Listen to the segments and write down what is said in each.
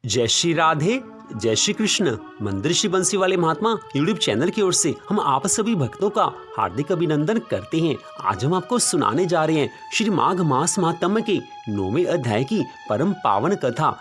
जय श्री राधे, जय श्री कृष्ण। मंदिर श्री बंसी वाले महात्मा यूट्यूब चैनल की ओर से हम आप सभी भक्तों का हार्दिक अभिनंदन करते हैं। आज हम आपको सुनाने जा रहे हैं श्री माघ मास महात्म्य के 9वें अध्याय की परम पावन कथा।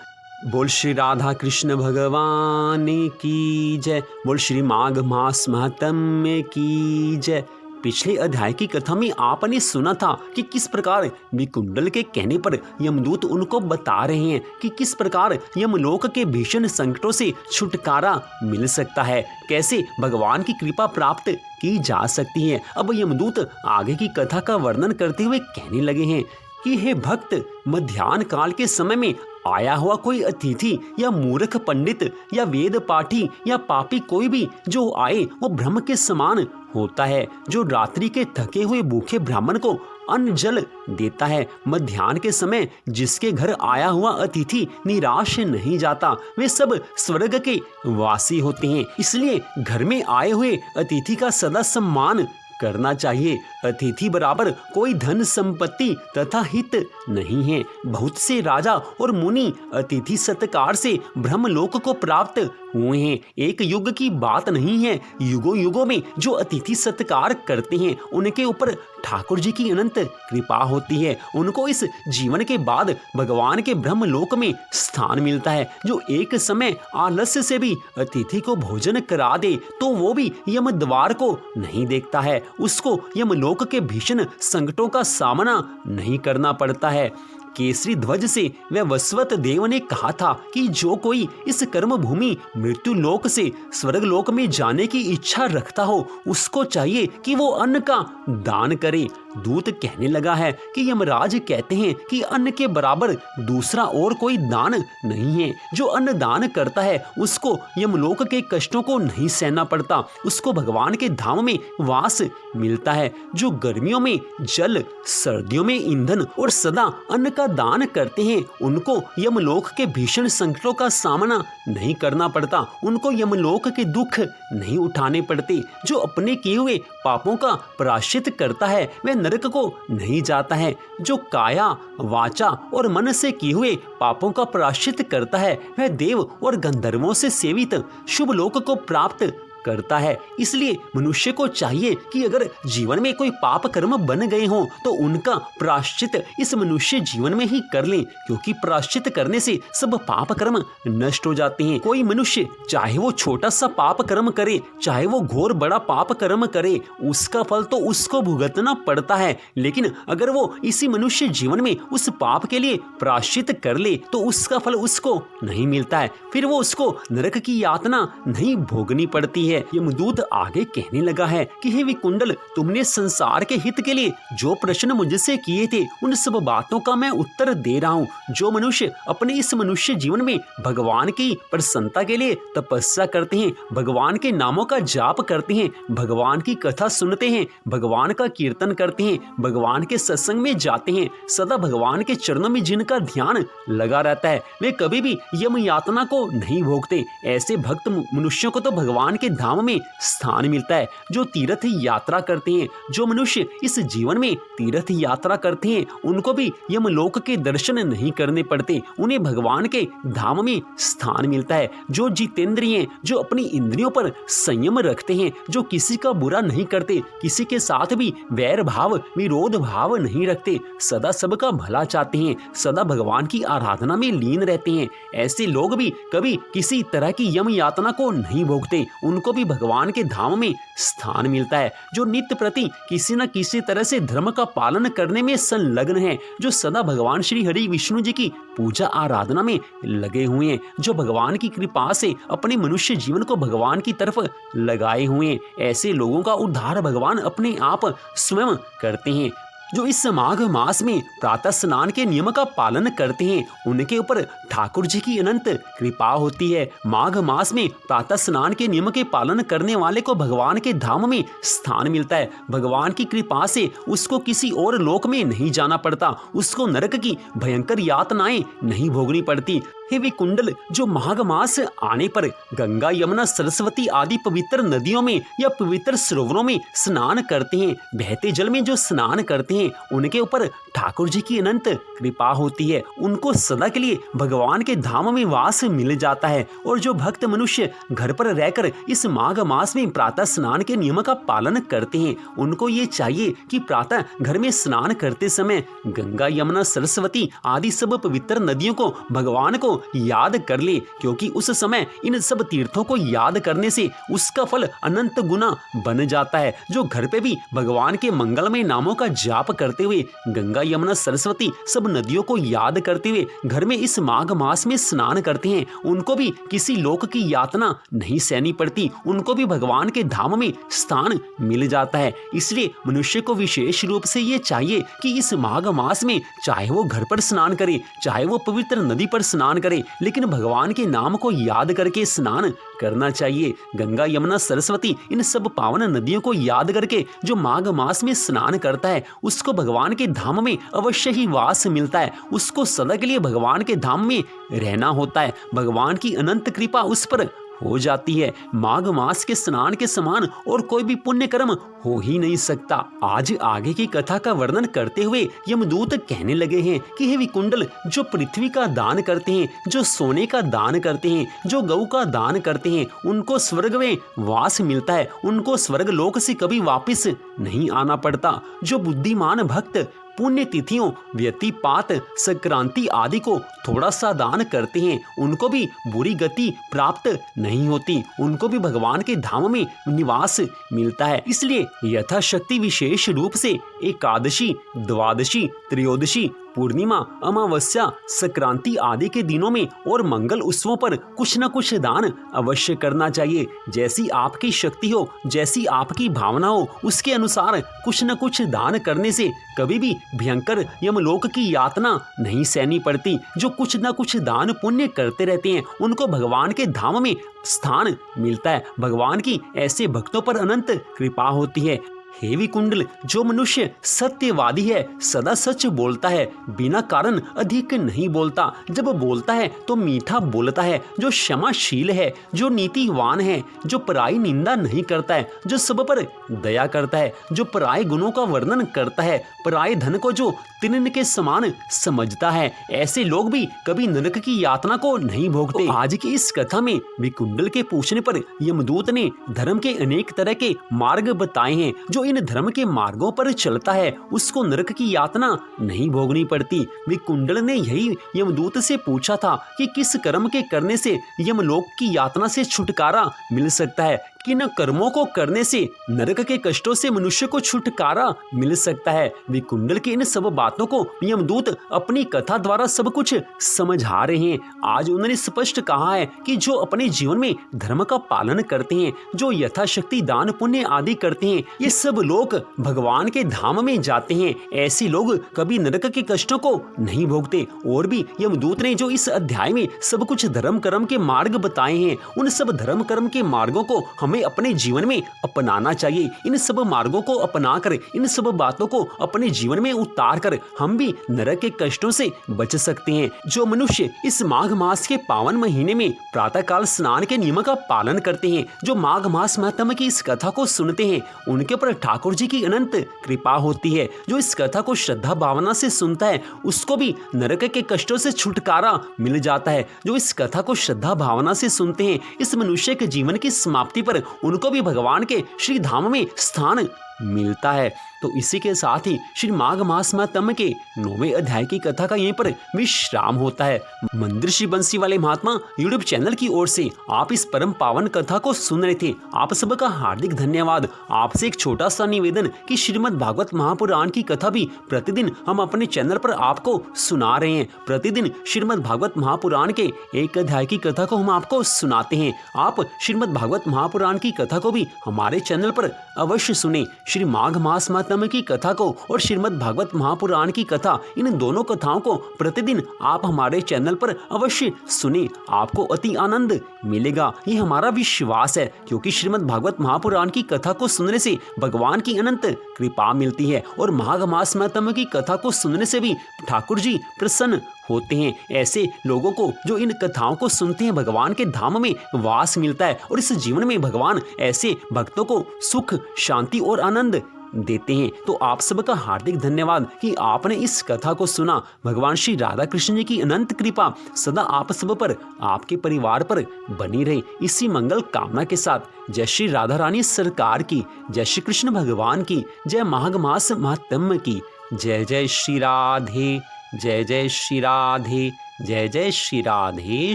बोल श्री राधा कृष्ण भगवान की जय। बोल श्री माघ मास महात्म्य की जय। पिछले अध्याय की कथा में आपने सुना था कि किस प्रकार विकुंडल के कहने पर यमदूत उनको बता रहे हैं कि किस प्रकार यमलोक के भीषण संकटों से छुटकारा मिल सकता है, कैसे भगवान की कृपा प्राप्त की जा सकती है। अब यमदूत आगे की कथा का वर्णन करते हुए कहने लगे हैं कि हे भक्त, मध्याह्न काल के समय में आया हुआ कोई अतिथि या मूर्ख पंडित या वेद पाठी या पापी कोई भी जो आए वो ब्रह्म के समान होता है, जो रात्रि के थके हुए भूखे ब्राह्मण को अन्न जल देता है। मध्याह्न के समय जिसके घर आया हुआ अतिथि निराश नहीं जाता, वे सब स्वर्ग के वासी होते हैं। इसलिए घर में आए हुए अतिथि का सदा सम्मान करना चाहिए। अतिथि बराबर कोई धन संपत्ति तथा हित नहीं है। बहुत से राजा और मुनि अतिथि सत्कार से ब्रह्मलोक को प्राप्त हुए हैं। एक युग की बात नहीं है, युगों युगों में जो अतिथि सत्कार करते हैं उनके ऊपर ठाकुर जी की अनंत कृपा होती है। उनको इस जीवन के बाद भगवान के ब्रह्मलोक में स्थान मिलता है। जो एक समय आलस्य से भी अतिथि को भोजन करा दे तो वो भी यम द्वार को नहीं देखता है, उसको यमलोक के भीषण संकटों का सामना नहीं करना पड़ता है। केसरी ध्वज से वह वसवत देव ने कहा था कि जो कोई इस कर्म भूमि मृत्यु लोक से स्वर्ग लोक में जाने की इच्छा रखता हो उसको चाहिए कि वो अन्न का दान करे। दूत कहने लगा है कि यमराज कहते हैं कि अन्न के बराबर दूसरा और कोई दान नहीं है। जो अन्न दान करता है उसको यमलोक के कष्टों को नहीं सहना पड़ता, उसको भगवान के धाम में वास मिलता है। जो गर्मियों में जल, सर्दियों में ईंधन और सदा अन्न का दान करते हैं उनको यमलोक के भीषण संकटों का सामना नहीं करना पड़ता, उनको यमलोक के दुख नहीं उठाने पड़ते। जो अपने किए हुए पापों का प्रायश्चित करता है वह नरक को नहीं जाता है। जो काया, वाचा और मन से किए हुए पापों का प्रायश्चित करता है वह देव और गंधर्वों से सेवित शुभ लोक को प्राप्त करता है। इसलिए मनुष्य को चाहिए कि अगर जीवन में कोई पाप कर्म बन गए हों तो उनका प्रायश्चित इस मनुष्य जीवन में ही कर लें, क्योंकि प्रायश्चित करने से सब पाप कर्म नष्ट हो जाते हैं। कोई मनुष्य चाहे वो छोटा सा पाप कर्म करे, चाहे वो घोर बड़ा पाप कर्म करे, उसका फल तो उसको भुगतना पड़ता है। लेकिन अगर वो इसी मनुष्य जीवन में उस पाप के लिए प्रायश्चित कर ले तो उसका फल उसको नहीं मिलता है, फिर वो उसको नरक की यातना नहीं भोगनी पड़ती है। यमदूत आगे कहने लगा है कि हे विकुंडल, तुमने संसार के हित के लिए जो प्रश्न मुझसे किए थे उन सब बातों का मैं उत्तर दे रहा हूँ। जो मनुष्य अपने इस मनुष्य जीवन में भगवान की प्रसन्नता के लिए तपस्या करते हैं, भगवान के नामों का जाप करते हैं, भगवान की कथा सुनते हैं, भगवान का कीर्तन करते हैं, भगवान के सत्संग में जाते हैं, सदा भगवान के चरणों में जिनका ध्यान लगा रहता है वे कभी भी यम यातना को नहीं भोगते। ऐसे भक्त मनुष्यों को तो भगवान के धाम में स्थान मिलता है। जो तीर्थ यात्रा करते हैं, जो मनुष्य इस जीवन में तीर्थ यात्रा करते हैं उनको भी यमलोक के दर्शन नहीं करने पड़ते, उन्हें भगवान के धाम में स्थान मिलता है। जो जितेंद्रिय हैं, जो अपनी इंद्रियों पर संयम रखते हैं, जो किसी का बुरा नहीं करते, किसी के साथ भी वैर भाव विरोध भाव नहीं रखते, सदा सबका भला चाहते हैं, सदा भगवान की आराधना में लीन रहते हैं, ऐसे लोग भी कभी किसी तरह की यम यातना को नहीं भोगते, उनको भी भगवान के धाम में स्थान मिलता है। जो नित्य प्रति किसी न किसी तरह से धर्म का पालन करने में संलग्न है, जो सदा भगवान श्री हरि विष्णु जी की पूजा आराधना में लगे हुए हैं, जो भगवान की कृपा से अपने मनुष्य जीवन को भगवान की तरफ लगाए हुए हैं, ऐसे लोगों का उद्धार भगवान अपने आप स्वयं करते हैं। जो इस माघ मास में प्रातः स्नान के नियम का पालन करते हैं उनके ऊपर ठाकुर जी की अनंत कृपा होती है। माघ मास में प्रातः स्नान के नियम के पालन करने वाले को भगवान के धाम में स्थान मिलता है। भगवान की कृपा से उसको किसी और लोक में नहीं जाना पड़ता, उसको नरक की भयंकर यातनाएं नहीं भोगनी पड़ती। हे वे कुंडल, जो माघ मास आने पर गंगा, यमुना, सरस्वती आदि पवित्र नदियों में या पवित्र सरोवरों में स्नान करते हैं, बहते जल में जो स्नान करते हैं, उनके ऊपर ठाकुर जी की अनंत कृपा होती है। उनको सदा के लिए भगवान के धाम में वास मिल जाता है। और जो भक्त मनुष्य घर पर रहकर इस माघ मास में प्रातः स्नान के नियम का पालन करते हैं, उनको ये चाहिए कि प्रातः घर में स्नान करते समय गंगा, यमुना, सरस्वती आदि सब पवित्र नदियों को, भगवान को याद कर ले, क्योंकि उस समय इन सब तीर्थों को याद करने से उसका फल अनंत गुना बन जाता है। जो घर पे भी भगवान के मंगलमय नामों का जाप करते हुए गंगा, यमुना, सरस्वती सब नदियों को याद करते हुए घर में इस माघ मास में स्नान करते हैं, उनको भी किसी लोक की यातना नहीं सहनी पड़ती, उनको भी भगवान के धाम में स्थान मिल जाता है। इसलिए मनुष्य को विशेष रूप से ये चाहिए कि इस माघ मास में चाहे वो घर पर स्नान करे, चाहे वो पवित्र नदी पर स्नान करे, लेकिन भगवान के नाम को याद करके स्नान करना चाहिए। गंगा, यमुना, सरस्वती इन सब पावन नदियों को याद करके जो माघ मास में स्नान करता है, उसको भगवान के धाम में अवश्य ही वास मिलता है। उसको सदा के लिए भगवान के धाम में रहना होता है। भगवान की अनंत कृपा उस पर हो जाती है। माघ मास के स्नान के समान और कोई भी पुण्य कर्म हो ही नहीं सकता। आज आगे की कथा का वर्णन करते हुए यमदूत कहने लगे हैं कि हे विकुंडल, जो पृथ्वी का दान करते हैं, जो सोने का दान करते हैं, जो गौ का दान करते हैं, उनको स्वर्ग में वास मिलता है, उनको स्वर्ग लोक से कभी वापस नहीं आना पड़ता। जो बुद्धिमान भक्त पुण्य तिथियों, व्यतिपात, संक्रांति आदि को थोड़ा सा दान करते हैं, उनको भी बुरी गति प्राप्त नहीं होती, उनको भी भगवान के धाम में निवास मिलता है। इसलिए यथाशक्ति विशेष रूप से एकादशी, द्वादशी, त्रयोदशी, पूर्णिमा, अमावस्या, संक्रांति आदि के दिनों में और मंगल उत्सवों पर कुछ न कुछ दान अवश्य करना चाहिए। जैसी आपकी शक्ति हो, जैसी आपकी भावना हो, उसके अनुसार कुछ न कुछ दान करने से कभी भी भयंकर यमलोक की यातना नहीं सहनी पड़ती। जो कुछ न कुछ दान पुण्य करते रहते हैं, उनको भगवान के धाम में स्थान मिलता है। भगवान की ऐसे भक्तों पर अनंत कृपा होती है। हे विकुंडल, जो मनुष्य सत्यवादी है, सदा सच बोलता है, बिना कारण अधिक नहीं बोलता, जब बोलता है तो मीठा बोलता है, जो क्षमाशील है, जो नीतिवान है, जो पराई निंदा नहीं करता है, जो सब पर दया करता है, जो पराये गुणों का वर्णन करता है, पराये धन को जो तिनन के समान समझता है, ऐसे लोग भी कभी नरक की यातना को नहीं भोगते। तो आज की इस कथा में विकुंडल के पूछने पर यमदूत ने धर्म के अनेक तरह के मार्ग बताए हैं। जो इन धर्म के मार्गों पर चलता है, उसको नरक की यातना नहीं भोगनी पड़ती। विकुंडल ने यही यमदूत से पूछा था कि किस कर्म के करने से यमलोक की यातना से छुटकारा मिल सकता है, किन कर्मों को करने से नरक के कष्टों से मनुष्य को छुटकारा मिल सकता है। विकुंडल की इन सब बातों को यमदूत अपनी कथा द्वारा सब कुछ समझा रहे हैं। आज उन्होंने स्पष्ट कहा है कि जो अपने जीवन में धर्म का पालन करते हैं, जो यथाशक्ति दान पुण्य आदि करते हैं, ये सब लोग भगवान के धाम में जाते हैं। ऐसे लोग कभी नरक के कष्टों को नहीं भोगते। और भी यमदूत ने जो इस अध्याय में सब कुछ धर्म कर्म के मार्ग बताए हैं, उन सब धर्म कर्म के मार्गों को हमें अपने जीवन में अपनाना चाहिए। इन सब मार्गों को अपनाकर, इन सब बातों को अपने जीवन में उतार कर हम भी नरक के कष्टों से बच सकते हैं। जो मनुष्य इस माघ मास के पावन महीने में प्रातःकाल स्नान के नियम का पालन करते हैं, जो माघ मास महात्म्य की इस कथा को सुनते हैं, उनके ऊपर ठाकुर जी की अनंत कृपा होती है। जो इस कथा को श्रद्धा भावना से सुनता है, उसको भी नरक के कष्टों से छुटकारा मिल जाता है। जो इस कथा को श्रद्धा भावना से सुनते हैं, इस मनुष्य के जीवन की समाप्ति पर उनको भी भगवान के श्री धाम में स्थान मिलता है। तो इसी के साथ ही श्री माघ मास महात्म्य के 9वें अध्याय की कथा का यहीं पर विश्राम होता है। मंदिर श्री बंसी वाले महात्मा यूट्यूब चैनल की ओर से आप इस परम पावन कथा को सुन रहे थे। आप सबका हार्दिक धन्यवाद। आपसे एक छोटा सा निवेदन कि श्रीमद् भागवत महापुराण की कथा भी प्रतिदिन हम अपने चैनल पर आपको सुना रहे हैं। प्रतिदिन श्रीमद् भागवत महापुराण के एक अध्याय की कथा को हम आपको सुनाते हैं। आप श्रीमद् भागवत महापुराण की कथा को भी हमारे चैनल पर अवश्य सुने। श्री माघ मास महात्म्य की कथा को और श्रीमद् भागवत महापुराण की कथा, इन दोनों कथाओं को प्रतिदिन आप हमारे चैनल पर अवश्य सुने, आपको अति आनंद मिलेगा, ये हमारा विश्वास है। क्योंकि श्रीमद् भागवत महापुराण की कथा को सुनने से भगवान की अनंत कृपा मिलती है और माघ मास महात्म्य की कथा को सुनने से भी ठाकुर जी प्रसन्न होते हैं। ऐसे लोगों को जो इन कथाओं को सुनते हैं भगवान के धाम में वास मिलता है और इस जीवन में भगवान ऐसे भक्तों को सुख, शांति और आनंद देते हैं। तो आप सबका हार्दिक धन्यवाद कि आपने इस कथा को सुना। भगवान श्री राधा कृष्ण जी की अनंत कृपा सदा आप सब पर, आपके परिवार पर बनी रहे, इसी मंगल कामना के साथ जय श्री राधा रानी सरकार की, जय श्री कृष्ण भगवान की, जय माघ मास महात्म्य की। जय जय श्री राधे, जय जय श्री राधे, जय जय श्री राधे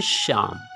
श्याम।